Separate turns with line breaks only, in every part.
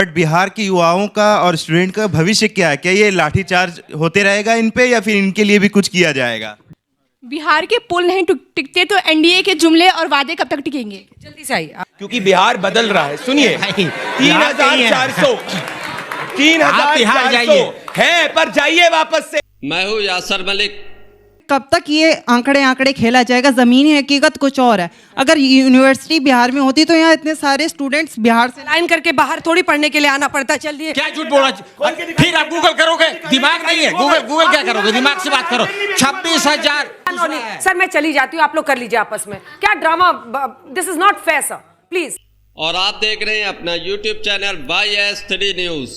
But Bihar के युवाओं का और स्टूडेंट का भविष्य क्या है? क्या ये लाठीचार्ज होते रहेगा इन पे, या फिर इनके लिए भी कुछ किया जाएगा?
बिहार के पुल नहीं टिकते तो एनडीए के जुमले और वादे कब तक टिकेंगे?
जल्दी से आइए।
क्योंकि बिहार बदल रहा है। सुनिए, 3,400
बिहार
3,400 है, पर जाइए वापस से।
मैं हूँ यासर मलिक।
कब तक ये आंकड़े खेला जाएगा? ज़मीनी हकीकत कुछ और है। अगर यूनिवर्सिटी बिहार में होती तो यहाँ इतने सारे स्टूडेंट्स बिहार से
लाइन करके बाहर थोड़ी पढ़ने के लिए आना पड़ता है। चलिए।
क्या झूठ बोला? फिर आप गूगल करोगे? दिमाग नहीं है? गूगल क्या करोगे? दिमाग से बात करो। 26,000।
सर मैं चली जाती हूँ, आप लोग कर लीजिए आपस में। क्या drama, this is not fair sir, please.
और आप देख रहे हैं अपना YouTube चैनल YS3 न्यूज।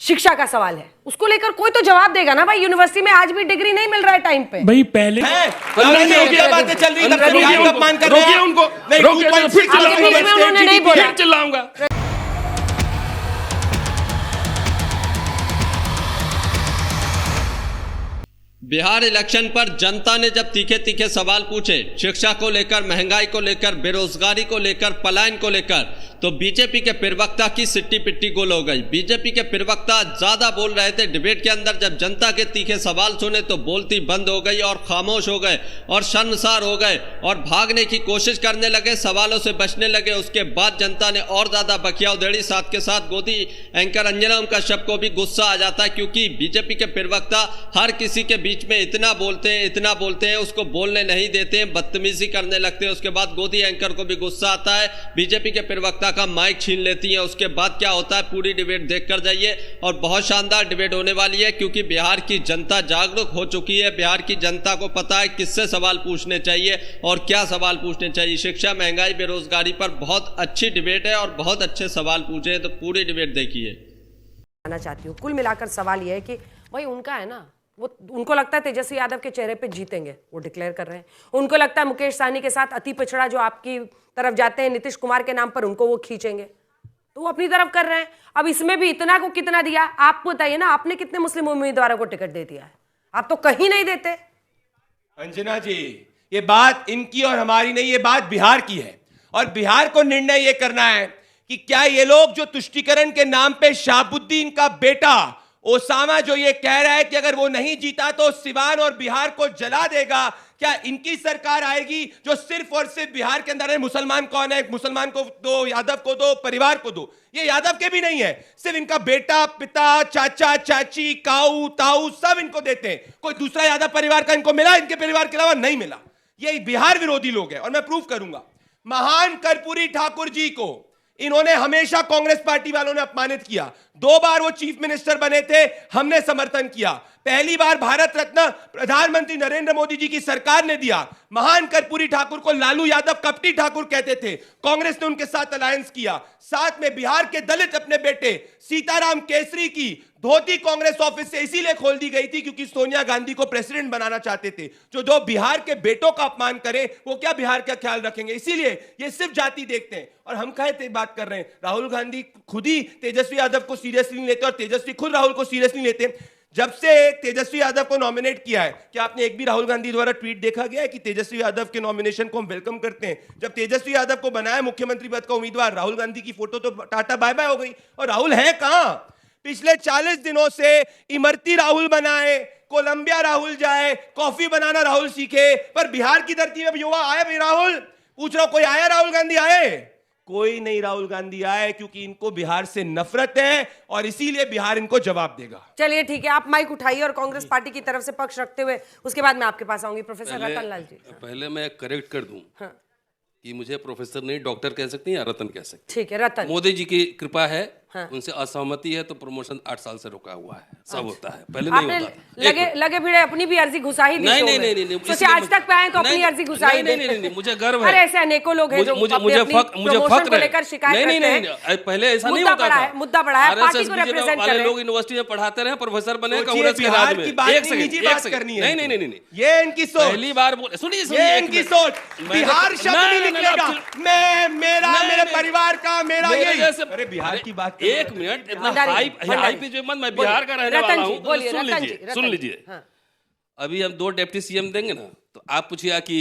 शिक्षा का सवाल है, उसको लेकर कोई तो जवाब देगा ना भाई। यूनिवर्सिटी में आज भी डिग्री नहीं मिल रहा है टाइम पे।
भाई पहले
बातें चल रही तब से बिहार का अपमान कर रहे हैं।
रोकिए उनको,
नहीं,
रोकिए,
2.6
फिर चिल्लाऊंगा,
में उन्होंने नहीं बोला।
फिर चिल्लाऊंगा।
बिहार इलेक्शन पर जनता ने जब तीखे तीखे सवाल पूछे, शिक्षा को लेकर, महंगाई को लेकर, बेरोजगारी को लेकर, पलायन को लेकर, तो बीजेपी के प्रवक्ता की सिट्टी पिट्टी गोल हो गई। बीजेपी के प्रवक्ता ज्यादा बोल रहे थे डिबेट के अंदर। जब जनता के तीखे सवाल सुने तो बोलती बंद हो गई और खामोश हो गए और शर्मसार हो गए और भागने की कोशिश करने लगे, सवालों से बचने लगे। उसके बाद जनता ने और ज्यादा बखिया उधेड़ी। साथ के साथ गोदी एंकर अंजना उनका शब को भी गुस्सा आ जाता है, क्योंकि बीजेपी के प्रवक्ता हर किसी के बीच में इतना बोलते हैं, उसको बोलने नहीं देते हैं, बदतमीजी करने लगते हैं। उसके बाद गोदी एंकर को भी गुस्सा आता है, बीजेपी के प्रवक्ता का माइक छीन लेती हैं। उसके बाद क्या होता है पूरी डिबेट देखकर जाइए, और बहुत शानदार डिबेट होने वाली है, क्योंकि बिहार की जनता जागरूक हो चुकी है। बिहार की जनता को पता है किससे सवाल पूछने चाहिए और क्या सवाल पूछने चाहिए। शिक्षा, महंगाई, बेरोजगारी पर बहुत अच्छी डिबेट है और बहुत अच्छे सवाल पूछे हैं, तो पूरी डिबेट देखिए।
चाहती हूँ कुल मिलाकर सवाल यह है कि भाई उनका है ना, वो उनको लगता है तेजस्वी यादव के चेहरे पे जीतेंगे, वो डिक्लेयर कर रहे हैं। उनको लगता है मुकेश सहनी के साथ अति पिछड़ा जो आपकी तरफ जाते हैं नीतीश कुमार के नाम पर, उनको वो खींचेंगे, तो वो अपनी तरफ कर रहे हैं। अब इसमें भी इतना को कितना दिया आप बताइए ना, आपने कितने मुस्लिम उम्मीदवारों को टिकट दे दिया है? आप तो कहीं नहीं देते।
अंजना जी, ये बात इनकी और हमारी नहीं, ये बात बिहार की है। और बिहार को निर्णय ये करना है कि क्या ये लोग जो तुष्टीकरण के नाम पे शहाबुद्दीन का बेटा ओसामा जो ये कह रहा है कि अगर वो नहीं जीता तो सिवान और बिहार को जला देगा, क्या इनकी सरकार आएगी जो सिर्फ और सिर्फ बिहार के अंदर है? मुसलमान कौन है? मुसलमान को दो, यादव को दो, परिवार को दो। ये यादव के भी नहीं है, सिर्फ इनका बेटा, पिता, चाचा, चाची, काऊ, ताऊ सब इनको देते हैं। कोई दूसरा यादव परिवार का इनको मिला? इनके परिवार के अलावा नहीं मिला। ये बिहार विरोधी लोग हैं और मैं प्रूफ करूंगा। महान कर्पूरी ठाकुर जी को इन्होंने हमेशा कांग्रेस पार्टी वालों ने अपमानित किया। 2 बार वो चीफ मिनिस्टर बने थे, हमने समर्थन किया। पहली बार भारत रत्न प्रधानमंत्री नरेंद्र मोदी जी की सरकार ने दिया। महान कर्पूरी ठाकुर को लालू यादव कपटी ठाकुर कहते थे, कांग्रेस ने उनके साथ अलायंस किया। साथ में बिहार के दलित अपने बेटे सीताराम केसरी की धोती कांग्रेस ऑफिस से इसीलिए खोल दी गई थी क्योंकि सोनिया गांधी को प्रेसिडेंट बनाना चाहते थे। जो बिहार के बेटों का अपमान करे वो क्या बिहार का ख्याल रखेंगे? इसीलिए ये सिर्फ जाति देखते हैं। और हम कहे बात कर रहे हैं, राहुल गांधी खुद ही तेजस्वी यादव को सीरियसली नहीं लेते और तेजस्वी खुद राहुल को सीरियसली लेते। जब से तेजस्वी यादव को नॉमिनेट किया है, क्या आपने एक भी राहुल गांधी द्वारा ट्वीट देखा गया है कि तेजस्वी यादव के नॉमिनेशन को हम वेलकम करते हैं? जब तेजस्वी यादव को बनाया मुख्यमंत्री पद का उम्मीदवार, राहुल गांधी की फोटो तो टाटा बाय बाय हो गई। और राहुल है कहां? पिछले 40 दिनों से इमरती राहुल बनाए, कोलंबिया राहुल जाए, कॉफी बनाना राहुल सीखे, पर बिहार की धरती में युवा आए भी राहुल? पूछ रहा हूं, कोई आया राहुल गांधी आए? कोई नहीं राहुल गांधी आए, क्योंकि इनको बिहार से नफरत है और इसीलिए बिहार इनको जवाब देगा।
चलिए ठीक है, आप माइक उठाइए और कांग्रेस पार्टी की तरफ से पक्ष रखते हुए उसके बाद मैं आपके पास आऊंगी। प्रोफेसर रतन लाल जी।
पहले मैं करेक्ट कर दूं कि मुझे प्रोफेसर नहीं डॉक्टर कह सकती हैं या रतन कह सकती।
ठीक है रतन।
मोदी जी की कृपा है, उनसे असहमति है तो प्रमोशन 8 साल से रुका हुआ है। सब होता है, पहले नहीं होता।
लगे भिड़े अपनी भी अर्जी घुसाई दी।
नहीं,
सोचिए आज तक पे आए तो अपनी अर्जी घुसाई दी।
नहीं, मुझे गर्व है।
अरे ऐसे अनेकों लोग हैं जो
मुझे फख्र
को लेकर शिकायत करते हैं।
नहीं, पहले ऐसा नहीं होता था।
मुद्दा बड़ा है, पार्टी को रिप्रेजेंट कर रहे हैं।
लोग यूनिवर्सिटी में पढ़ाते रहे, प्रोफेसर बने कांग्रेस के राज में। एक सेकंड, नहीं,
ये इनकी सोच।
पहली बार सुनिए,
ये इनकी सोच। बिहार शब्द नहीं निकलेगा, मैं, मेरा, मेरे परिवार का, मेरा यही। अरे बिहार की बात, एक मिनट, मैं बिहार का रहने वाला हूं। सुन लीजिए, अभी हम 2 डिप्टी सीएम देंगे ना, तो आप पूछिए कि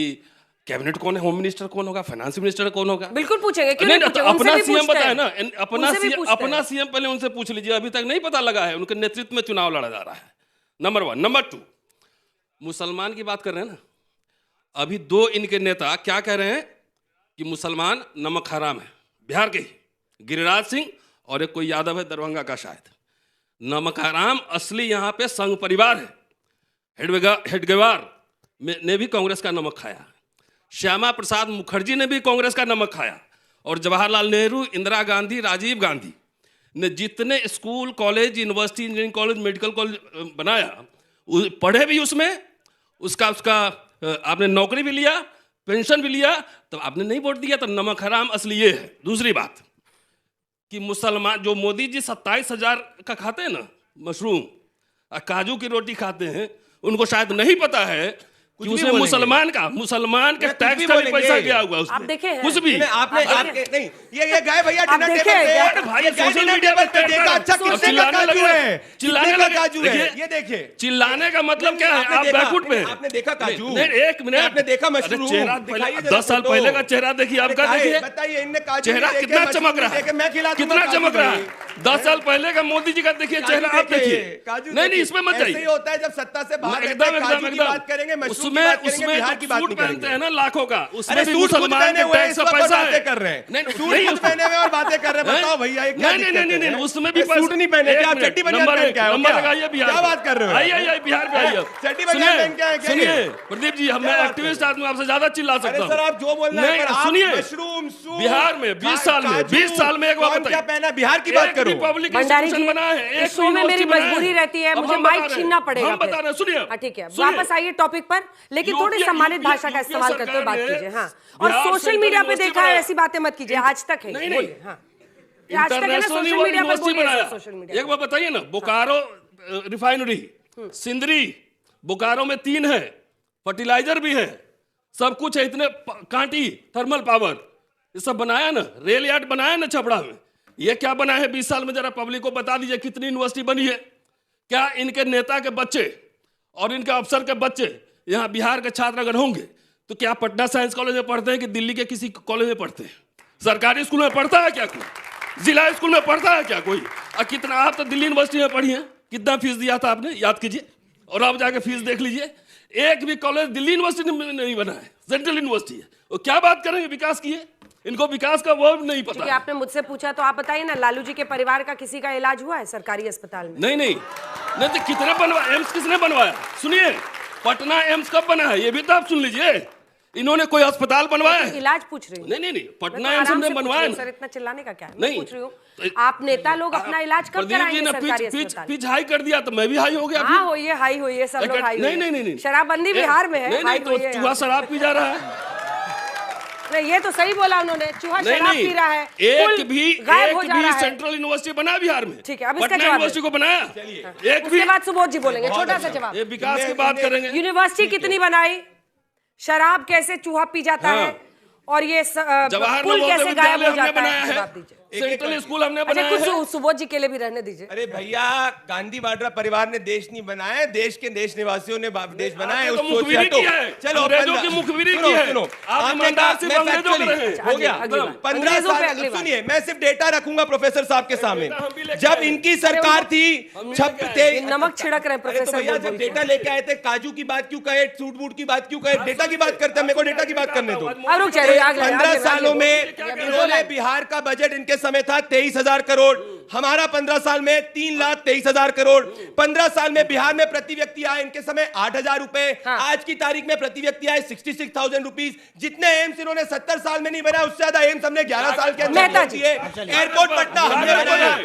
कैबिनेट कौन है, होम मिनिस्टर कौन होगा, फाइनेंस मिनिस्टर कौन होगा?
बिल्कुल पूछेंगे, क्यों
नहीं,
नहीं
तो
पूछेंगे? उनसे
अपना
भी
सीएम
पूछते
बताए
हैं।
ना,
उनसे भी पूछते
अपना
हैं।
सीएम पहले उनसे पूछ लीजिए, अभी तक नहीं पता लगा है, उनके नेतृत्व में चुनाव लड़ा जा रहा है। नंबर 1। नंबर 2, मुसलमान की बात कर रहे हैं ना, अभी 2 इनके नेता क्या कह रहे हैं कि मुसलमान नमक हराम है, बिहार के ही गिरिराज सिंह और एक कोई यादव है दरभंगा का शायद। नमक हराम असली यहाँ पे संघ परिवार है, हेडगेवार ने भी कांग्रेस का नमक खाया, श्यामा प्रसाद मुखर्जी ने भी कांग्रेस का नमक खाया, और जवाहरलाल नेहरू, इंदिरा गांधी, राजीव गांधी ने जितने school, college, university, engineering college, medical college बनाया, पढ़े भी उसमें, उसका आपने नौकरी भी लिया, पेंशन भी लिया, तो आपने नहीं वोट दिया, तो नमक हराम असली ये है। दूसरी बात कि मुसलमान जो मोदी जी 27,000 का खाते हैं ना मशरूम, काजू की रोटी खाते हैं, उनको शायद नहीं पता है कि उसमें मुसलमान के टैक्स का भी पैसा गया हुआ उसमें।
आप देखे हैं?
कुछ भी
आपने नहीं, ये गए भैया
आप
डिनर
देखे
टेबल
हैं?
पे,
भाई
ये गए
सोशल
डिनर
मीडिया
टेबल
पे
पे देखा, अच्छा कितने का
चिल्लाने
काजू
लगे,
है,
चिल्लाने
कितने का
लगे।
काजू है,
देखिए,
ये देखिए।
चिल्लाने का मतलब क्या है?
आपने
आप
देखा-
बैकफुट पे हैं।
आपने देखा काजू?
नहीं, एक मिनट,
आपने देखा
अरे
मशरूम?
चेहरा
दिखाइए जरा
10 साल
फोटो।
पहले का चेहरा देखिए,
अरे
आपका देखिए,
बताइए, इनने काजू
चेहरा
देखे,
कितना
मशरूम
चमक रहा
देखे, मैं खिला
है,
दूंगा
कितना
काजू
चमक रहा है।
भाई।
10 साल पहले का मोदी जी का देखिए चेहरा, आप देखिए।
काजू
नहीं,
देखिए।
इसमें मत
ऐसे ही
जाइए।
होता है जब सत्ता से बाहर रहते
एकदम
हैं, काजू
एकदम
की बात करेंगे, मशरूम की
उसमें
बात करेंगे,
उसमें
बिहार की बात
सूट
नहीं
पहनते
करेंगे।
हैं ना लाखों का,
अरे
उसमें भी
सूट खुद
मुसलमान
पहने
के
हुए हैं,
टैक्स
इस
का
वक्त
पैसा
बातें
है।
कर रहे हैं।
नहीं,
सूट
नहीं,
खुद पहने हुए और बातें कर रहे हैं, बताओ भैया ये क्या
नहीं,
दिक्कत है?
नहीं, उसमें भी
सूट नहीं पहने, क्या आप चड्डी बनियान पहन के आए हो
नंबर
क्या?
लगाइए बिहार
क्या
पे।
बात कर रहे हो?
आइए बिहार पे आइए।
चड्डी बनियान पहन के आए क्या ये?
सुनिए प्रदीप जी, मैं एक्टिविस्ट आदमी, आपसे ज्यादा चिल्ला सकता
अरे
हूँ।
सर आप जो बोल रहे हैं,
नहीं,
पर आप
सुनिए,
मशरूम, सूट,
बिहार में 20 साल में
काजू,
20 साल में एक बार
कौन
बताइए,
क्या पहना? बिहार की बात करो।
पब्लिक
भंडारी जी,
बना है, एक
इस शो में मेरी मजबूरी रहती है, मुझे माइक छीनना पड़ेगा।
हम बता रहे हैं, सुनिए।
हाँ ठीक है,
सुनिए।
वापस आइए टॉपिक पर, लेकिन थोड़ी
यूपीए
सम्मानित भाषा का
यूपीए
इस्तेमाल करते हुए बात
सरकार ने
कीजिए। हाँ, और
बिहार
सोशल
सेंट्रल
मीडिया पे
यूनिवर्सिटी
देखा है,
बनाया।
ऐसी बातें मत कीजिए, आज तक है।
नहीं,
बोलिए, हाँ। ये आज तक है ना,
इंटरनेशनल
सोशल मीडिया पर
यूनिवर्सिटी
बोलिए,
बनाया।
सोशल मीडिया
एक बार बताइए ना, बोकारो रिफाइनरी, सिंदरी, बोकारो में 3 है, फर्टिलाइजर भी है, सब कुछ है, इतने कांटी थर्मल पावर, ये सब बनाया ना, रेल यार्ड बनाया ना छपड़ा में। ये क्या बना है 20 साल में? जरा पब्लिक को बता दीजिए कितनी यूनिवर्सिटी बनी है। क्या इनके नेता के बच्चे और इनके अफसर के बच्चे यहाँ बिहार के छात्र अगर होंगे तो क्या पटना साइंस कॉलेज में पढ़ते हैं कि दिल्ली के किसी कॉलेज में पढ़ते हैं? सरकारी स्कूल में पढ़ता है क्या कोई? जिला स्कूल में पढ़ता है क्या कोई? और कितना, आप तो दिल्ली यूनिवर्सिटी में पढ़ी है, कितना फीस दिया था आपने, याद कीजिए, और आप जाके फीस देख लीजिए। एक भी कॉलेज दिल्ली यूनिवर्सिटी में नहीं बना है, सेंट्रल यूनिवर्सिटी है। वो क्या बात करेंगे विकास की है? इनको विकास का वो नहीं पता
क्योंकि
है।
आपने मुझसे पूछा तो आप बताइए ना, लालू जी के परिवार का किसी का इलाज हुआ है सरकारी अस्पताल में?
नहीं तो कितने बनवाया? एम्स किसने बनवाया? सुनिए, पटना एम्स कब बना है ये भी तो आप सुन लीजिए। इन्होंने कोई अस्पताल बनवाया है?
इलाज पूछ रही हूँ।
नहीं,
मैं
पटना
तो
एम्स
आराम
हमने
से पूछ
बनवाया
रही हूँ,
ना।
सर इतना चिल्लाने का क्या है?
नहीं।
मैं पूछ रही हूँ, आप नेता लोग अपना इलाज कब
प्रदीप जी
कराएंगे
ने
सरकारी
पिच
अस्पताल?
पिच हाई कर दिया तो मैं भी हाई हो गया।
हाँ होइए, हाई होइए, सब लोग हाई होइए।
नहीं
शराबबंदी बिहार में है,
नहीं
हाई
तो
होइए
चूहा
यहाँ।
शराब पी जा रहा है।
नहीं, ये तो सही बोला उन्होंने, चूहा शराब पी रहा है,
एक
पुल
भी
गायब हो जा रहा है।
सेंट्रल यूनिवर्सिटी बना बिहार में?
ठीक है, अब इसका
पटना
जवाब
यूनिवर्सिटी को बनाया एक भी?
उसके बाद सुबोध जी बोलेंगे, छोटा सा जवाब।
ये विकास की बात करेंगे।
यूनिवर्सिटी कितनी बनाई, शराब कैसे चूहा पी जाता है, और ये
जवाहरलाल
पुल कैसे गायब
विश्वविद्यालय
हो
हमने
जाता
बनाया
है,
है,
जवाब दीजिए।
सेंट्रल स्कूल हमने
अच्छा,
बनाया
कुछ
है।
सुबोध जी के लिए भी रहने दीजिए।
अरे भैया, गांधी वाड्रा परिवार ने देश नहीं बनाया है, देश के देश निवासियों ने देश बनाया है।
आपने तो
उस सोच से
मुखबिरी
हटो।
की है,
चलो,
अंग्रेजों की मुखबिरी की है।
सुनो,
आप
आपने
ईमानदार
कहा
सिर्फ
मैं
अंग्रेजों के
factually-
रहे।
हो गया
अगली बार।
15
अंग्रेजों पे
साल।
अगली बार।
सुनिए, मैं सिर्फ डेटा रखूंगा प्रोफेसर साहब के सामने।
हम भी लेके
जब
आए।
इनकी सरकार थी
ये नमक छिड़क रहे हैं
अरे तो
प्रोफेसर
भैया,
बोल
जब
बोल के।
डेटा लेके आए थे, काजू की बात क्यों कहे, सूट बूट की बात क्यों कहे, डेटा की बात करते हैं। मेरे को डेटा की बात करने दो।
अब रुक जाइए, आगे
15 सालों में इन्होंने बिहार का बजट इनके समय था 23,000 करोड़। हमारा 15 साल में 3,23,000 करोड़। 15 साल में बिहार में प्रति व्यक्ति आए इनके समय 8,000 रुपए।
हाँ।
आज की तारीख में प्रति व्यक्ति आए 66,000 रुपीज। जितने एम्स इन्होंने 70 साल में नहीं बनाया, उससे ज्यादा एम्स हमने 11 साल के अंदर
मेहता जी।
दिए। एयरपोर्ट पटना हमने बनाया,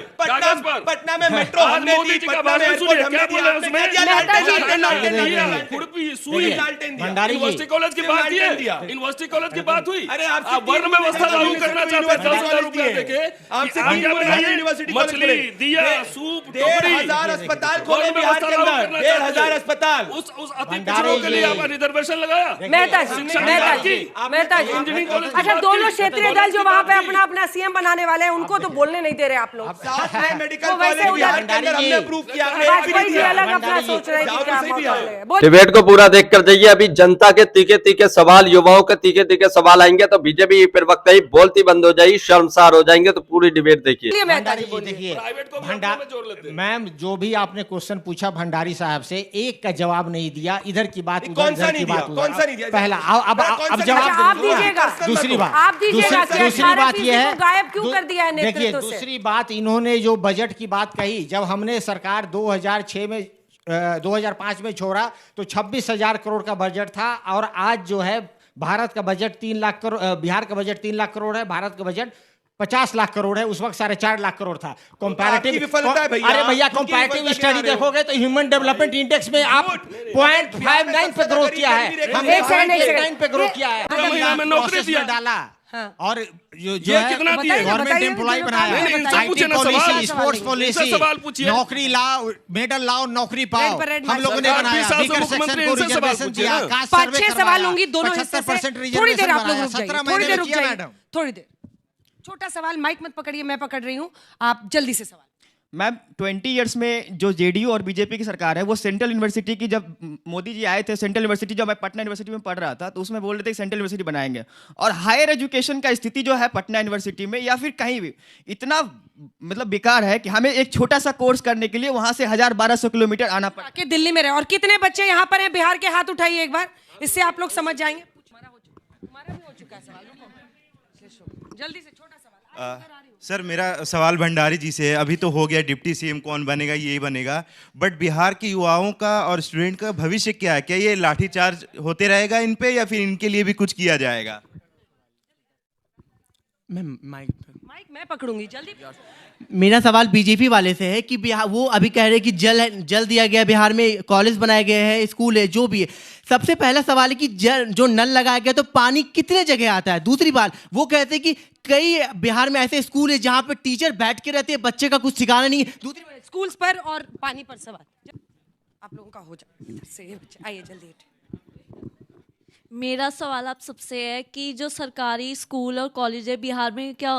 पटना में मेट्रो हमने दी, पटना में एयरपोर्ट हमने दिया। हमने क्या दिया? लालटेन दिया।
खुरपी सुई
लालटेन दिया।
यूनिवर्सिटी कॉलेज की बात
लालटेन दिया।
यूनिवर्सिटी कॉलेज की बात हुई।
अरे आपसे
आप वर्ण व्यवस्था लागू करना चाहते हैं 10,000 रुपया देके।
आपसे
आप क्या बनाइए?
यूनिवर्सिटी कॉलेज
मछली,
खोले।
दिया,
डे-
सूप,
1,500 अस्पताल खोले बिहार के अंदर, 1,500 अस्पताल।
उस अति पिछड़ों के लिए आपने रिजर्वेशन लगाया।
मेहता जी,
शिक्षा
मेहता
विभाग
जी,
की,
मेहता जी।
इंजीनियरिंग कॉलेज की
अच्छा,
बात
दोनों
की,
क्षेत्रीय दल जो वहाँ पे अपना अपना सीएम बनाने वाले हैं उनको तो बोलने नहीं दे रहे आप लोग।
7 नए मेडिकल
तो वैसे
कॉलेज बिहार के
भंडारी
अंदर हमने अप्रूव किया, हमने एक भी नहीं
वाजपेयी जी
दिया।
अलग अपना सोच रहे थे
जाओ
क्या
तो सही भी
मौका
है।
है। बोल-
डिबेट को पूरा देख कर जाइए। अभी जनता के तीखे तीखे सवाल, युवाओं के तीखे तीखे सवाल आएंगे तो बीजेपी प्रवक्ता ही बोलती बंद हो जाएगी, शर्मसार हो जाएंगे। तो पूरी डिबेट देखिए।
इसलिए मेहता
भंडारी
जी
जी
बोलिए।
देखिए,
प्राइवेट को भी अपने में जोड़ लेते हैं।
मैम जो भी आपने क्वेश्चन पूछा भंडारी साहब से, एक का जवाब नहीं दिया। इधर की बात उधर,
कौन सा
इधर
नहीं
की
दिया?
बात
कौन
उधर।
सा नहीं दिया?
पहला अब
कौन सा
जवाब
अच्छा, आप
दीजिए।
दीजिएगा।
दूसरी बात,
आप दीजिएगा कि
दूसरी
18
बात
फीसदी
यह है,
को गायब क्यों कर दिया है
देखिए
नेतृत्व से?
दूसरी बात, इन्होंने जो बजट की बात कही, जब हमने सरकार 2006 में 2005 में छोड़ा तो 26,000 करोड़ का बजट था, और आज जो है भारत का बजट 3 लाख करोड़, बिहार का बजट 3 लाख करोड़ है, भारत का बजट 50 लाख करोड़ है। उस वक्त 4.5 लाख करोड़ था।
आपकी विफलता है भैया।
अरे भैया,
उनकी
कंपैरेटिव
विफलता
स्टडी
गिना रहे हो।
देखोगे तो ह्यूमन डेवलपमेंट इंडेक्स में आप 0.59 पे ग्रोथ किया है, हमने
एक सेकंड, एक
0.89
सेकंड।
पे ग्रोथ किया है।
अगले महीना में नौकरी
प्रोसेस
दिया।
में डाला, और जो
ये
है
कितना दिए?
गवर्नमेंट
बताइए,
एम्प्लॉय
बताइए,
बनाया,
नहीं, नहीं, इनसे पूछे ना
पॉलिसी,
सवाल।
स्पोर्ट्स
इनसे
पॉलिसी,
सवाल पूछिए।
नौकरी लाओ, मेडल लाओ, नौकरी पाओ,
रेड पर रेड
हम लोगों ने
सरकार
बनाया।
20 साल से
वीकर सेक्शन
मुख्यमंत्री
को
इनसे सवाल
रिजर्वेशन
पूछिए
दिया,
ना।
कास्ट
5-6
सर्वे
सवाल
करवाया,
लूंगी दोनों हिस्से
75%
से। थोड़ी देर आप लोग रुक
17
जाइए, थोड़ी देर रुक
महीने
जाइए, थोड़ी देर। छोटा सवाल, माइक मत पकड़िए, मैं पकड़ रही हूँ, आप जल्दी से सवाल।
मैम 20 इयर्स में जो जेडीयू और बीजेपी की सरकार है, वो सेंट्रल यूनिवर्सिटी की, जब मोदी जी आए थे सेंट्रल यूनिवर्सिटी, जब मैं पटना यूनिवर्सिटी में पढ़ रहा था तो उसमें बोल रहे थे कि सेंट्रल यूनिवर्सिटी बनाएंगे, और हायर एजुकेशन का स्थिति जो है पटना यूनिवर्सिटी में या फिर कहीं भी इतना मतलब बेकार है कि हमें एक छोटा सा कोर्स करने के लिए वहां से 1000-1200 किलोमीटर आना पड़ा।
के दिल्ली में रहे। और कितने बच्चे यहाँ पर हैं बिहार के? हाथ उठाइए एक बार, इससे आप लोग समझ जाएंगे। तुम्हारा भी हो चुका है सवाल, रुको। जल्दी से छोटा सवाल।
सर मेरा सवाल भंडारी जी से है। अभी तो हो गया डिप्टी सीएम कौन बनेगा, ये बनेगा, बट बिहार के युवाओं का और स्टूडेंट का भविष्य क्या है? क्या ये लाठीचार्ज होते रहेगा इन पे या फिर इनके लिए भी कुछ किया जाएगा?
माइक मैं पकड़ूंगी, जल्दी।
मेरा सवाल बीजेपी वाले से है कि बिहार, वो अभी कह रहे हैं कि जल दिया गया, बिहार में कॉलेज बनाए गए हैं, स्कूल है, जो भी है। सबसे पहला सवाल है कि जो नल लगाया गया तो पानी कितने जगह आता है? दूसरी बात, वो कहते हैं कि कई बिहार में ऐसे स्कूल है जहाँ पे टीचर बैठ के रहते हैं, बच्चे का कुछ ठिकाना नहीं है। दूसरी बात,
स्कूल्स पर और पानी पर सवाल आप लोगों का हो जाए। आइए जल्दी।
मेरा सवाल आप सबसे है कि जो सरकारी स्कूल और कॉलेज है बिहार में, क्या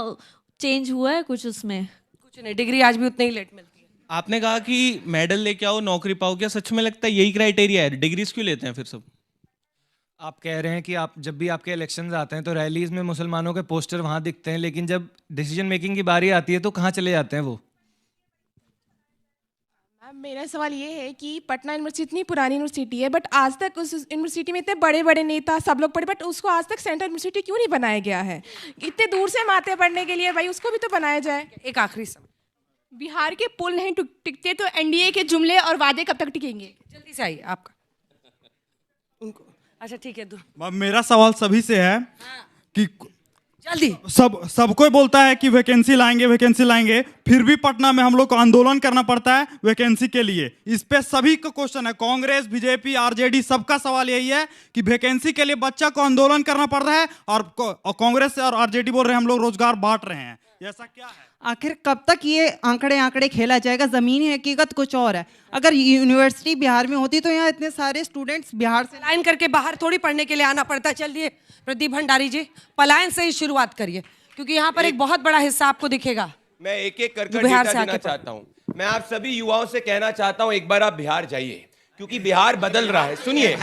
चेंज हुआ है कुछ उसमें?
कुछ नहीं, डिग्री आज भी उतनी ही लेट मिलती है।
आपने कहा कि मेडल लेके आओ, नौकरी पाओ, क्या सच में लगता है यही क्राइटेरिया है? डिग्रीज क्यों लेते हैं फिर सब?
आप कह रहे हैं कि आप जब भी आपके इलेक्शंस आते हैं तो रैलीज में मुसलमानों के पोस्टर वहाँ दिखते हैं, लेकिन जब डिसीजन मेकिंग की बारी आती है तो कहाँ चले जाते हैं वो?
मेरा सवाल ये है कि पटना यूनिवर्सिटी इतनी पुरानी यूनिवर्सिटी है, बट आज तक उस यूनिवर्सिटी में इतने बड़े बड़े नेता सब लोग पढ़े, बट उसको आज तक सेंट्रल यूनिवर्सिटी क्यों नहीं बनाया गया है? इतने दूर से हम आते हैं पढ़ने के लिए, भाई उसको भी तो बनाया जाए।
एक आखिरी सवाल।
बिहार के पुल नहीं टिकते तो एनडीए के जुमले और वादे कब तक टिकेंगे?
जल्दी से आइए आपका। उनको अच्छा ठीक है।
मेरा सवाल सभी से है कि
जल्दी।
सब कोई बोलता है कि वैकेंसी लाएंगे, फिर भी पटना में हम लोग को आंदोलन करना पड़ता है वैकेंसी के लिए। इस पे सभी का क्वेश्चन है, कांग्रेस, बीजेपी, आरजेडी, सबका सवाल यही है कि वैकेंसी के लिए बच्चा को आंदोलन करना पड़ रहा है, और कांग्रेस और आरजेडी बोल रहे हैं हम लोग रोजगार बांट रहे हैं। ऐसा क्या है?
आखिर कब तक ये आंकड़े खेला जाएगा? ज़मीनी हकीकत कुछ और है। अगर यूनिवर्सिटी बिहार में होती तो यहाँ इतने सारे स्टूडेंट्स बिहार से
पलायन करके बाहर थोड़ी पढ़ने के लिए आना पड़ता। चलिए प्रदीप भंडारी जी, पलायन से ही शुरुआत करिए, क्योंकि यहाँ पर एक बहुत बड़ा हिस्सा आपको दिखेगा।
मैं एक एक कर
बिहार
डेटा
से
देना
आके
चाहता हूँ। मैं आप सभी युवाओं से कहना चाहता हूँ, एक बार आप बिहार जाइए, क्योंकि बिहार बदल रहा है। सुनिए,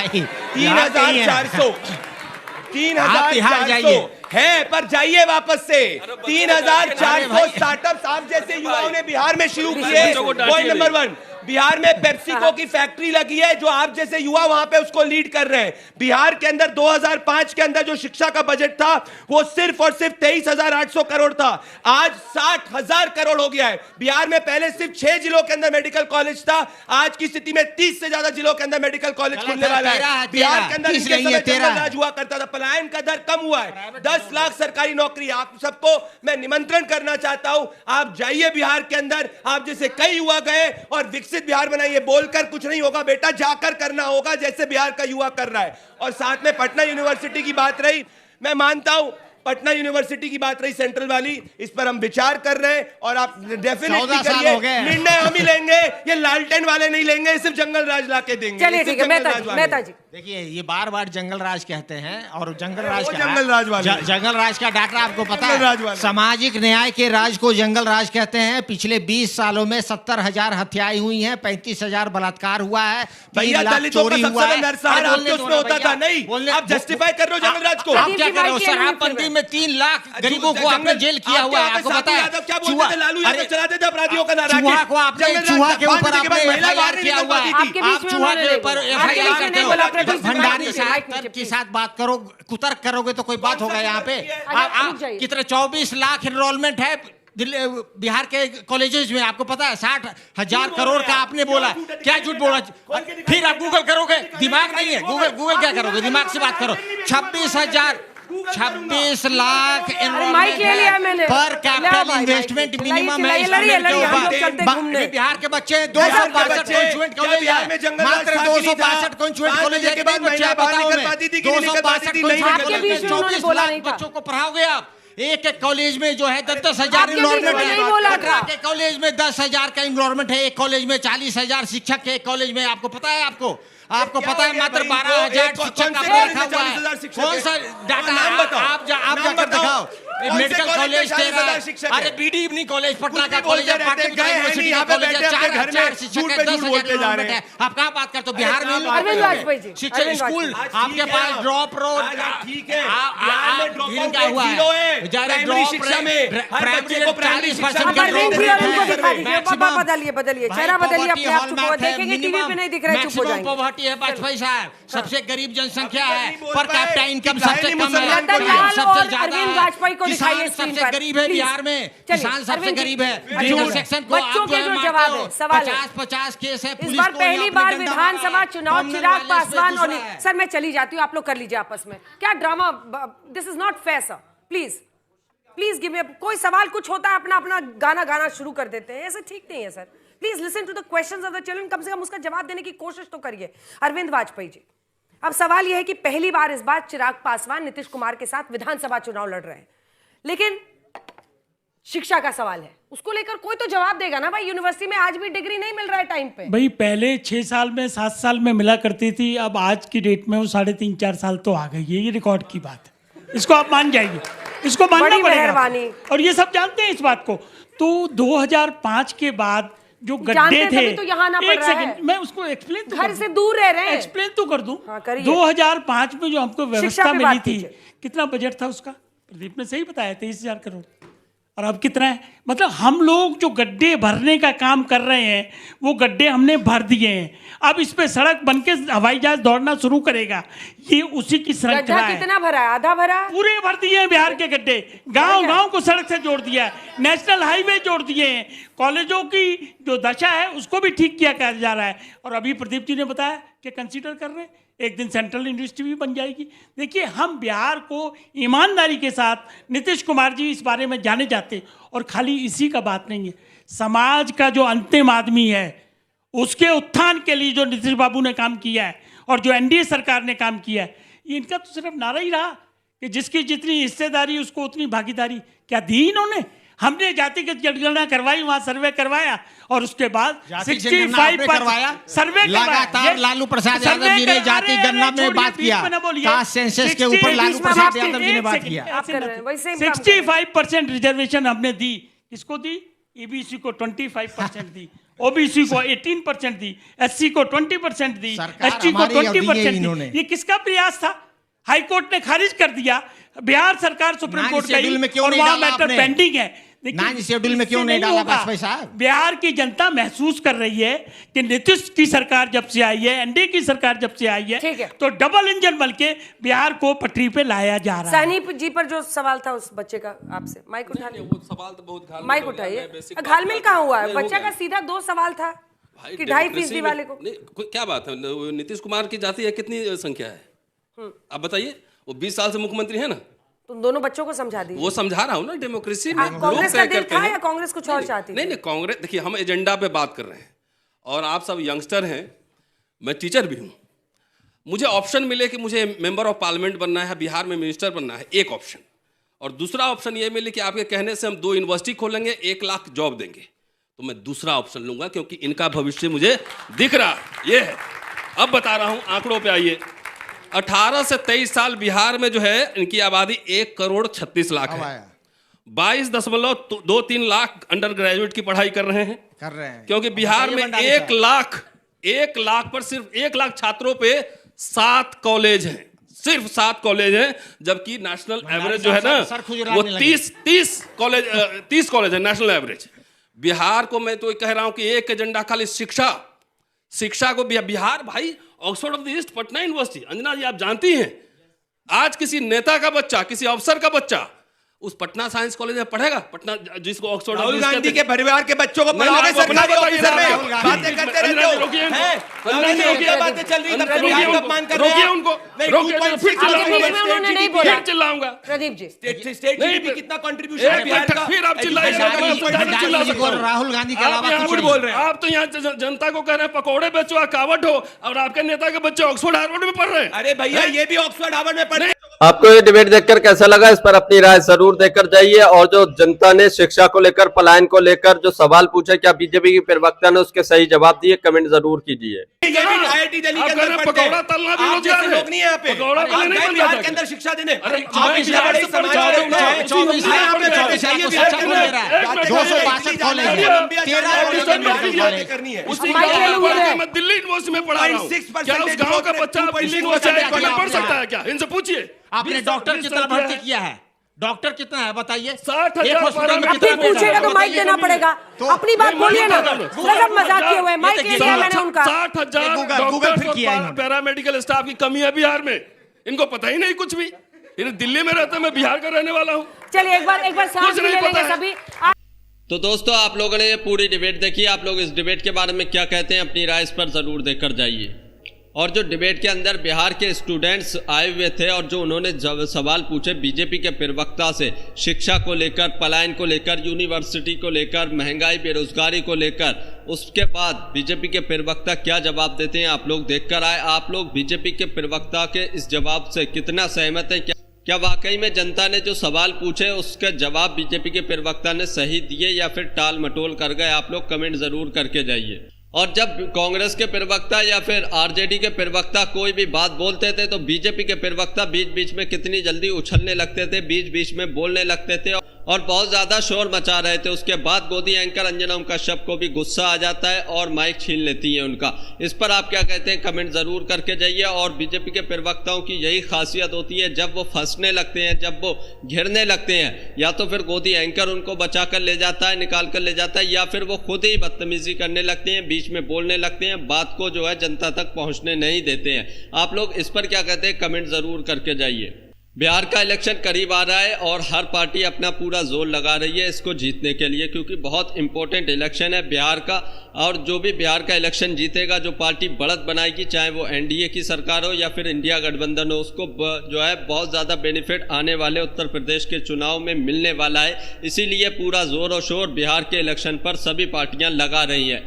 3,400 है, पर जाइए वापस से। 3,400 स्टार्टअप्स आप जैसे युवाओं ने बिहार में शुरू किए। पॉइंट नंबर 1, बिहार में पेप्सिको की फैक्ट्री लगी है, जो आप जैसे युवा वहां पे उसको लीड कर रहे हैं। बिहार के अंदर 2005 के अंदर जो शिक्षा का बजट था वो सिर्फ और सिर्फ 23,800 करोड़ था, आज 60,000 करोड़ हो गया है। बिहार में पहले सिर्फ 6 जिलों के अंदर मेडिकल कॉलेज था, आज की स्थिति में 30 से ज्यादा जिलों के अंदर मेडिकल कॉलेज खुलने वाला है। बिहार के अंदर इनके समय जंगल राज हुआ करता था, पलायन का दर कम हुआ है, 10 लाख सरकारी नौकरी। आप सबको मैं निमंत्रण करना चाहता हूं, आप जाइए बिहार के अंदर, आप जैसे कई युवा गए और विकसित बिहार बनाइए। बोलकर कुछ नहीं होगा बेटा, जाकर करना होगा, जैसे बिहार का युवा कर रहा है। और साथ में पटना यूनिवर्सिटी की बात रही, मैं मानता हूं पटना यूनिवर्सिटी की बात रही सेंट्रल वाली, इस पर हम विचार कर रहे हैं और आप डेफिनेटली
14 साल
करिए,
हो गए।
निर्णय हम ही लेंगे, ये लालटेन वाले नहीं लेंगे, सिर्फ जंगल राज ला के देंगे।
चलिए ठीक है, मेहता जी
देखिए ये बार बार जंगल राज कहते हैं और जंगल राज
वो
का
जंगल राज वाले।
जंगल राज का डाटा आपको पता
जंगल राज
है?
वाले।
सामाजिक न्याय के राज को जंगल राज कहते हैं। पिछले 20 सालों में 70,000 हत्याएं हुई हैं, 35,000 बलात्कार हुआ है, 3
भैया
लाख
दलितों का
चोरी
सबसे
हुआ
बड़ा
है।
नरसंहार
अरे बोलने
आपके
दो
उसमें
ना
होता
भैया।
था, नहीं
बोलने-
आप जस्टिफाई कर रहे हो जंगल राज को।
आप क्या कर रहे हो सर? आप बंदी में 3 लाख गरीबों को आपने जेल किया हुआ है, आपको पता है?
क्या बोलते थे? लालू यादव चलाते थे अपराधियों का नारा।
चूहा को आपने चूहा के ऊपर आपने FIR किया हुआ है।
आपके बीच
आप
में
चूहा
उन्होंने
के ऊपर
नहीं बोला। आपके
FIR
बीच में
करते
नहीं
हो।
बोला, अपने बीच में
भंडारी
माइक
साहब
नीचे,
तर्क के साथ बात करो, कुतर्क करोगे तो कोई बात होगा यहाँ पे।
अच्छा, रुक जाइए।
कितने 24 लाख एनरोलमेंट है दिल्ली बिहार के कॉलेजेस में, आपको पता है? 60,000 करोड़ का आपने बोला, क्या झूठ बोला? फिर आप गूगल करोगे, दिमाग नहीं है? गूगल क्या करोगे? दिमाग से बात करो। 26 लाख
माइक ले लिया मैंने।
पर कैपिटल
भाई,
इन्वेस्टमेंट
भाई,
मिनिमम
लड़िए,
है
लड़िए,
स्टूडेंट के
लड़िए, हम लोग चलते
ऊपर।
घूमने।
बिहार के बच्चे
बिहार
262
के बच्चे,
कॉन्वेंट
क्या
कॉलेज
बिहार में जंगल राज
मात्र
था कि नहीं था?
262 कॉन्वेंट
5
कॉलेज
बजे के बाद महिला बाहर निकल पाती थी कि नहीं निकल पाती थी? नहीं
आपके
निकल
बीच में उन्होंने बोला नहीं था।
बच्चों को पढ़ाओगे आप? एक कॉलेज में जो है 10,000
आपके बीच में
एनरोलमेंट
नहीं बोला
है।
था।
पटना के कॉलेज में 10,000 का एनरोलमेंट है, एक कॉलेज में 40,000 शिक्षक है, एक कॉलेज में। आपको पता है? आपको पता है? मात्र 12,000 शिक्षक का रखा हुआ है। कौन सा डाटा है? आप जाकर दिखाओ। मेडिकल कॉलेज तेरा, अरे BD इवनिंग कॉलेज पटना का कॉलेज है, पाटलिपुत्र यूनिवर्सिटी का कॉलेज है, 4 शिक्षक है, 10,000 एनरोलमेंट है। आप कहाँ बात करते हो? बिहार में
अरविंद वाजपेयी जी,
शिक्षक
अरविंद
स्कूल
वाजपेयी।
आपके पास ड्रॉप रोड
ठीक है,
क्या हुआ है?
प्राइमरी शिक्षा में हर बच्चे को प्राइमरी शिक्षा में
अरविंद जी और उनको दिखा दीजिए। पापा बदलिए, चेहरा बदलिए अपने आप। चुप हो, देखेंगे टीवी पे नहीं दिख रहा है, चुप हो जाएंगे।
पॉवर्टी है वाजपेयी साहब, सबसे गरीब जनसंख्या है, पर कैपिटा इनकम सबसे कम है,
लल्ला
सबसे
और
ज्यादा
अरविंद वाजपेयी को
है।
दिखाइए
किसान
स्क्रीन
सबसे
पर,
गरीब है
प्लीज।
बिहार में,
चलिए,
किसान सबसे
अरविंद जी,
गरीब है।
अरविंद
जनरल
जी,
सेक्शन को
बच्चों
आप
के जो
मारते
जवाब
हो,
है, सवाल है।
50 केस है।
इस
पुलिस
बार
को
पहली
यहाँ
बार
पे डंडा
विधानसभा
मारा है।
चुनाव
कॉमन
चिराग
नॉलेज पे
पासवान और
दूसरा है।
सर मैं चली जाती हूँ, आप लोग कर लीजिए आपस में। क्या drama, this is not fair sir. Please give me, कोई सवाल कुछ होता है अपना अपना गाना शुरू कर देते हैं, ऐसे ठीक नहीं है sir. Please listen to the questions of the children, कम से कम उसका जवाब देने की कोशिश तो करिए। अरविंद वाजपेयी जी, अब सवाल यह है कि पहली बार इस बार चिराग पासवान नीतीश कुमार के साथ विधानसभा चुनाव लड़ रहे हैं, लेकिन शिक्षा का सवाल है, उसको लेकर कोई तो जवाब देगा ना भाई। यूनिवर्सिटी में आज भी डिग्री नहीं मिल रहा है टाइम पे।
भाई पहले 6 साल में 7 साल में मिला करती थी, अब आज की डेट में वो 3.5-4 साल तो आ गई है। ये रिकॉर्ड की बात है, इसको आप मान जाइए, इसको मानना
बड़ी
पड़ेगा।
मेहरबानी।
और ये सब जानते हैं इस बात को। तो 2005 के बाद जो गड्ढे
जानते
थे,
तभी तो यहाँ ना पड़
एक
रहा है।
सेकंड मैं उसको एक्सप्लेन तो
घर से दूर रह रहे हैं।
एक्सप्लेन तो कर दूं।
हाँ, करिए।
2005 में जो हमको
शिक्षा
व्यवस्था
पे
मिली
बात
थी,
कीजिए।
कितना बजट था उसका? प्रदीप ने सही बताया, 23,000 करोड़। और अब कितना है? मतलब हम लोग जो गड्ढे भरने का काम कर रहे हैं, वो गड्ढे हमने भर दिए हैं। अब इस पे सड़क बनके हवाई जहाज दौड़ना शुरू करेगा, ये उसी की श्रृंखला
गड्ढा
है।
कितना भरा है? आधा भरा?
पूरे भर दिए हैं बिहार के गड्ढे। गांव को सड़क से जोड़ दिया है, नेशनल हाईवे जोड़ दिए हैं, कॉलेजों की जो दशा है उसको भी ठीक किया जा रहा है। और अभी प्रदीप जी ने बताया कि कंसीडर कर रहे हैं, एक दिन सेंट्रल यूनिवर्सिटी भी बन जाएगी। देखिए, हम बिहार को ईमानदारी के साथ, नीतीश कुमार जी इस बारे में जाने जाते। और खाली इसी का बात नहीं है, समाज का जो अंतिम आदमी है उसके उत्थान के लिए जो नीतीश बाबू ने काम किया है और जो एनडीए सरकार ने काम किया है, ये इनका तो सिर्फ नारा ही रहा कि जिसकी जितनी हिस्सेदारी उसको उतनी भागीदारी। क्या दी इन्होंने? हमने जातिगत जनगणना करवाई, वहां सर्वे करवाया और उसके बाद 65%
करवाया,
सर्वे
लगातार लालू प्रसाद यादव जी ने जाति गणना में बात किया, कास्ट सेंसस के ऊपर लालू प्रसाद यादव जी ने बात किया।
65% रिजर्वेशन हमने दी। किसको दी? ईबीसी को 25% दी, ओबीसी को 18% दी, एससी को 20% दी, एसटी को 20% दी। ये किसका प्रयास था? हाईकोर्ट ने खारिज कर दिया, बिहार सरकार सुप्रीम कोर्ट गई और वहां मैटर पेंडिंग है।
शेड्यूल में क्यों नहीं डाला वाजपेयी साहब?
बिहार की जनता महसूस कर रही है कि नीतीश की सरकार जब से आई है, एनडीए की सरकार जब से आई है, तो डबल इंजन बन के बिहार को पटरी पे लाया जा रहा है।
सैनी जी पर जो सवाल था उस बच्चे का, आपसे माइक उठा लीजिए।
वो सवाल तो बहुत घालमेल
माइक
हो गया।
उठाइए।
मैं basic
घालमेल कहाँ हुआ है?
नहीं, हो
बच्चा
गया।
का सीधा 2 सवाल था
भाई,
कि 2.5%
डेमोक्रेसी
वाले को।
नहीं, क्या बात है? नीतीश कुमार की जाति है कितनी संख्या है? आप बताइए। वो 20 साल से मुख्यमंत्री है ना,
तुम दोनों बच्चों को समझा दीजिए।
वो समझा रहा हूँ ना। डेमोक्रेसी में
कांग्रेस का दिल था या कांग्रेस कुछ और चाहती?
नहीं, कांग्रेस, देखिए हम एजेंडा पे बात कर रहे हैं और आप सब यंगस्टर हैं, मैं टीचर भी हूँ। मुझे ऑप्शन मिले कि मुझे मेंबर ऑफ पार्लियामेंट बनना है, बिहार में मिनिस्टर बनना है, एक ऑप्शन, और दूसरा ऑप्शन ये मिले कि आपके कहने से हम 2 यूनिवर्सिटी खोलेंगे, 1 लाख जॉब देंगे, तो मैं दूसरा ऑप्शन लूंगा, क्योंकि इनका भविष्य मुझे दिख रहा ये है। अब बता रहा हूं, आंकड़ों पे आइए। 18 से 23 साल बिहार में जो है इनकी आबादी 1,36,00,000 है। 22.23 लाख अंडर ग्रेजुएट की पढ़ाई कर रहे हैं क्योंकि बिहार में 1 लाख पर सिर्फ 1 लाख छात्रों पे 7 कॉलेज हैं, सिर्फ 7 कॉलेज हैं, जबकि नेशनल एवरेज जो है ना वो 30 कॉलेज है नेशनल एवरेज। बिहार को मैं तो कह रहा हूं कि एक एजेंडा खाली शिक्षा को बिहार भाई Oxford of the east, Patna university. Anjana ji आप जानती हैं, आज किसी नेता का बच्चा, किसी अफसर का बच्चा उस पटना साइंस कॉलेज में पढ़ेगा, पटना जिसको ऑक्सफोर्ड
राहुल गांधी के परिवार के बच्चों को पढ़ाओगे सरकारी ऑफिसर में, बातें करते रहते हो,
रोकिए
बातें चल रही, तब से बिहार का अपमान कर रहे हैं।
रोकिए उनको, फिर चिल्लाऊंगा।
प्रदीप जी,
स्टेट जीडीपी कितना कंट्रीब्यूशन है बिहार का?
फिर आप चिल्लाइए,
राहुल गांधी के अलावा
झूठ बोल रहे हैं आप। तो यहाँ जनता को कह रहे हैं पकौड़े बेचो, कावट हो, और आपके नेता के बच्चे ऑक्सफोर्ड हार्वर्ड में पढ़ रहे हैं।
अरे भैया ये भी ऑक्सफोर्ड हार्वर्ड में पढ़ रहे हैं।
आपको ये डिबेट देखकर कैसा लगा, इस पर अपनी राय जरूर देकर जाइए। और जो जनता ने शिक्षा को लेकर, पलायन को लेकर जो सवाल पूछे, क्या बीजेपी की प्रवक्ता ने उसके सही जवाब दिए, कमेंट जरूर कीजिए।
IIT दिल्ली के अंदर पढ़ते हैं, आप जैसे लोग नहीं है यहाँ पे, बिहार के अंदर शिक्षा देने।
दिल्ली यूनिवर्सिटी में पढ़ा रहा हूँ, क्या उस गाँव का बच्चा दिल्ली यूनिवर्सिटी पढ़ सकता है क्या? इनसे पूछिए।
आपने डॉक्टर कितना भर्ती किया है? डॉक्टर कितना है बताइए?
60,000
पूछेगा तो माइक देना पड़ेगा। अपनी बात बोलिए ना, गजब मजाक किए हुए, माइक ले लिया मैंने उनका।
60,000 पैरामेडिकल स्टाफ की कमी है बिहार में, इनको पता ही नहीं कुछ भी। इन्हें दिल्ली में रहता है, मैं बिहार का रहने वाला हूँ।
चलिए एक बार सांस ले लेंगे सभी।
तो दोस्तों आप लोगों ने ये पूरी डिबेट देखी, आप लोग इस डिबेट के बारे में क्या कहते हैं, अपनी राय इस पर जरूर देकर जाइए। और जो डिबेट के अंदर बिहार के स्टूडेंट्स आए हुए थे और जो उन्होंने सवाल पूछे बीजेपी के प्रवक्ता से, शिक्षा को लेकर, पलायन को लेकर, यूनिवर्सिटी को लेकर, महंगाई बेरोजगारी को लेकर, उसके बाद बीजेपी के प्रवक्ता क्या जवाब देते हैं आप लोग देखकर आए। आप लोग बीजेपी के प्रवक्ता के इस जवाब से कितना सहमत हैं? क्या वाकई में जनता ने जो सवाल पूछे उसके जवाब बीजेपी के प्रवक्ता ने सही दिए या फिर टाल मटोल कर गए? आप लोग कमेंट जरूर करके जाइए। और जब कांग्रेस के प्रवक्ता या फिर आरजेडी के प्रवक्ता कोई भी बात बोलते थे तो बीजेपी के प्रवक्ता बीच बीच में कितनी जल्दी उछलने लगते थे, बीच बीच में बोलने लगते थे और बहुत ज्यादा शोर मचा रहे थे। उसके बाद गोदी एंकर अंजना कश्यप को भी गुस्सा आ जाता है और माइक छीन लेती है उनका। इस पर आप क्या कहते हैं, कमेंट जरूर करके जाइए। और बीजेपी के प्रवक्ताओं की यही खासियत होती है, जब वो फंसने लगते हैं, जब वो घिरने लगते हैं, या तो फिर गोदी एंकर उनको बचा कर ले जाता है, निकाल कर ले जाता है, या फिर वो खुद ही बदतमीजी करने लगते हैं, बीच में बोलने लगते हैं, बात को जो है जनता तक पहुंचने नहीं देते हैं। आप लोग इस पर क्या कहते हैं, कमेंट जरूर करके जाइए। बिहार का इलेक्शन करीब आ रहा है और हर पार्टी अपना पूरा जोर लगा रही है इसको जीतने के लिए, क्योंकि बहुत इंपॉर्टेंट इलेक्शन है बिहार का। और जो भी बिहार का इलेक्शन जीतेगा, जो पार्टी बढ़त बनाएगी, चाहे वो एनडीए की सरकार हो या फिर इंडिया गठबंधन हो, उसको जो है बहुत ज़्यादा बेनिफिट आने वाले उत्तर प्रदेश के चुनाव में मिलने वाला है। इसीलिए पूरा जोर और शोर बिहार के इलेक्शन पर सभी पार्टियाँ लगा रही हैं।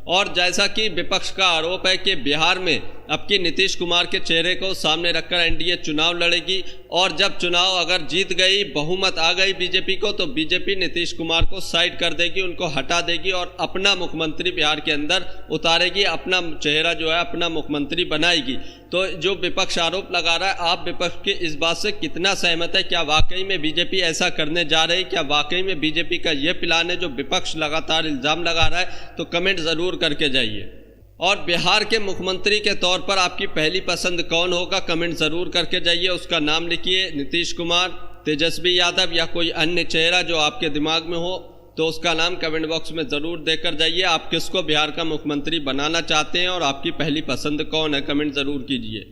और जैसा कि विपक्ष का आरोप है कि बिहार में अब की नीतीश कुमार के चेहरे को सामने रखकर एनडीए चुनाव लड़ेगी, और जब चुनाव अगर जीत गई, बहुमत आ गई बीजेपी को, तो बीजेपी नीतीश कुमार को साइड कर देगी, उनको हटा देगी और अपना मुख्यमंत्री बिहार के अंदर उतारेगी, अपना चेहरा जो है अपना मुख्यमंत्री बनाएगी। तो जो विपक्ष आरोप लगा रहा है, आप विपक्ष की इस बात से कितना सहमत है? क्या वाकई में बीजेपी ऐसा करने जा रही है? क्या वाकई में बीजेपी का ये प्लान है जो विपक्ष लगातार इल्जाम लगा रहा है? तो कमेंट जरूर करके जाइए। और बिहार के मुख्यमंत्री के तौर पर आपकी पहली पसंद कौन होगा, कमेंट जरूर करके जाइए। उसका नाम लिखिए, नीतीश कुमार, तेजस्वी यादव या कोई अन्य चेहरा जो आपके दिमाग में हो, तो उसका नाम कमेंट बॉक्स में जरूर देकर जाइए। आप किसको बिहार का मुख्यमंत्री बनाना चाहते हैं और आपकी पहली पसंद कौन है, कमेंट जरूर कीजिए।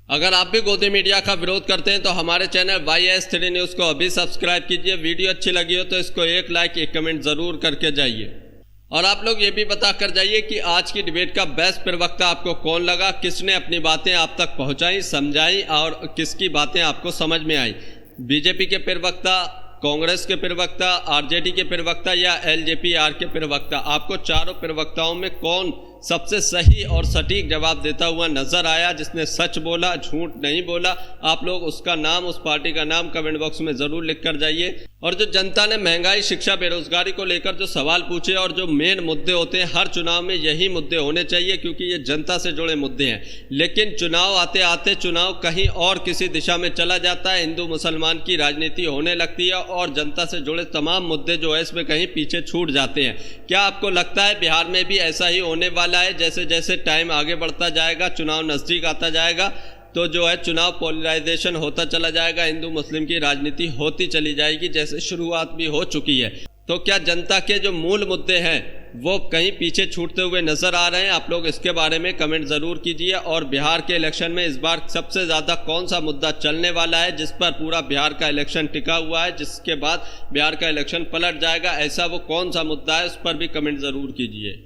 अगर आप भी गोदी मीडिया का विरोध करते हैं तो हमारे चैनल YS3 न्यूज़ को अभी सब्सक्राइब कीजिए। वीडियो अच्छी लगी हो तो इसको एक लाइक, एक कमेंट जरूर करके जाइए। और आप लोग ये भी बता कर जाइए कि आज की डिबेट का बेस्ट प्रवक्ता आपको कौन लगा, किसने अपनी बातें आप तक पहुंचाई, समझाई और किसकी बातें आपको समझ में आई। बीजेपी के प्रवक्ता, कांग्रेस के प्रवक्ता, आरजेडी के प्रवक्ता या LJP-R के प्रवक्ता, आपको चारों प्रवक्ताओं में कौन सबसे सही और सटीक जवाब देता हुआ नजर आया, जिसने सच बोला, झूठ नहीं बोला। आप लोग उसका नाम, उस पार्टी का नाम कमेंट बॉक्स में जरूर लिख कर जाइए। और जो जनता ने महंगाई, शिक्षा, बेरोजगारी को लेकर जो सवाल पूछे और जो मेन मुद्दे होते हैं, हर चुनाव में यही मुद्दे होने चाहिए क्योंकि ये जनता से जुड़े मुद्दे हैं। लेकिन चुनाव आते आते चुनाव कहीं और किसी दिशा में चला जाता है, हिंदू मुसलमान की राजनीति होने लगती है और जनता से जुड़े तमाम मुद्दे जो है इसमें कहीं पीछे छूट जाते हैं। क्या आपको लगता है बिहार में भी ऐसा ही होने वाला है? जैसे जैसे टाइम आगे बढ़ता जाएगा, चुनाव नजदीक आता जाएगा, तो जो है चुनाव पोलराइजेशन होता चला जाएगा, हिंदू मुस्लिम की राजनीति होती चली जाएगी, जैसे शुरुआत भी हो चुकी है। तो क्या जनता के जो मूल मुद्दे हैं वो कहीं पीछे छूटते हुए नजर आ रहे हैं? आप लोग इसके बारे में कमेंट जरूर कीजिए। और बिहार के इलेक्शन में इस बार सबसे ज्यादा कौन सा मुद्दा चलने वाला है जिस पर पूरा बिहार का इलेक्शन टिका हुआ है, जिसके बाद बिहार का इलेक्शन पलट जाएगा, ऐसा वो कौन सा मुद्दा है, उस पर भी कमेंट जरूर कीजिए।